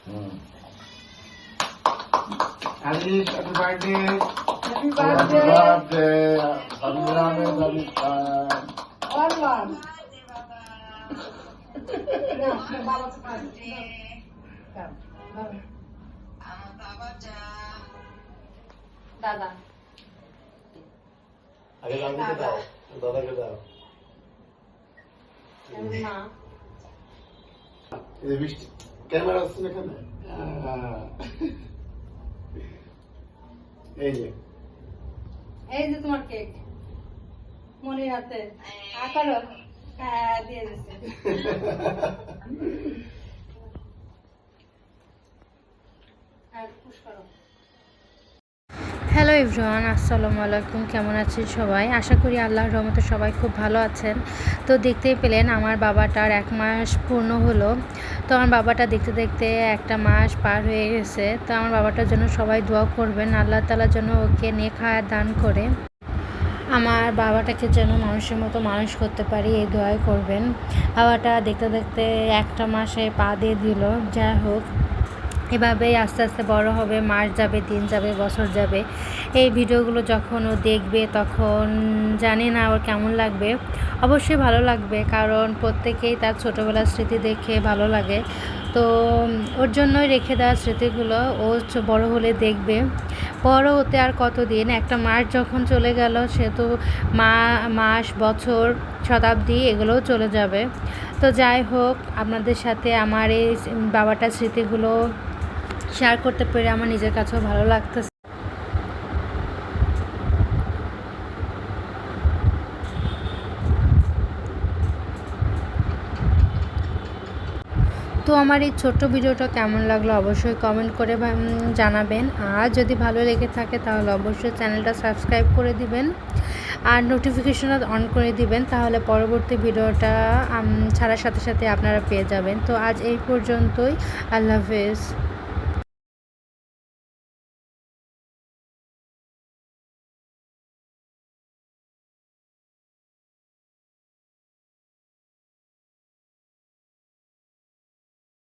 Alice, happy birthday. Happy Happy birthday. birthday. Happy birthday. All one. বাবা তো খাবে। দাদা আগে দাদাকে দাও, দাদাকে দাও। মা এই বৃষ্টি ক্যামেরা আসছে না এখানে। এই যে এই যে তোমার কেক মনির হাতে আকারো হ্যাঁ দিয়ে দিচ্ছে হ্যাঁ পুশ করো। হ্যালো এভরিওয়ান, আসসালামু আলাইকুম। কেমন আছেন সবাই? আশা করি আল্লাহর রহমতে সবাই খুব ভালো আছেন। তো দেখতেই পেলেন আমার বাবাটার 1 মাস পূর্ণ হলো। তো আমার বাবাটা দেখতে দেখতে 1 মাস পার হয়ে গেছে। তো আমার বাবাটার জন্য সবাই দোয়া করবেন, আল্লাহ তাআলার জন্য ওকে নেক হায়াত দান করে আমার বাবাটাকে যেন মানুষের মতো মানুষ করতে পারি, এই দোয়াই করবেন। বাবাটা দেখতে দেখতে 1 মাসে পা দিয়ে দিল। যাই হোক, এভাবেই আস্তে আস্তে বড় হবে, মাস যাবে, দিন যাবে, বছর যাবে। এই ভিডিওগুলো যখন ও দেখবে তখন জানি না ওর কেমন লাগবে। অবশ্যই ভালো লাগবে, কারণ প্রত্যেকেই তার ছোটোবেলার স্মৃতি দেখে ভালো লাগে। তো ওর জন্যই রেখে দেওয়া স্মৃতিগুলো ও বড় হলে দেখবে। বড় হতে আর কতদিন, 1 মাস যখন চলে গেল সে তো মাস, বছর, শতাব্দী এগুলোও চলে যাবে। তো যাই হোক, আপনাদের সাথে আমার এই বাবাটার স্মৃতিগুলো শেয়ার করতে পেরে আমার নিজের কাছেও ভালো লাগতেছে। তো আমার এই ছোট্ট ভিডিওটা কেমন লাগলো অবশ্যই কমেন্ট করে জানাবেন। আর যদি ভালো লেগে থাকে তাহলে অবশ্যই চ্যানেলটা সাবস্ক্রাইব করে দিবেন আর নোটিফিকেশনও অন করে দিবেন, তাহলে পরবর্তী ভিডিওটা ছাড়ার সাথে সাথে আপনারা পেয়ে যাবেন। তো আজ এই পর্যন্তই, আল্লাহ হাফেজ।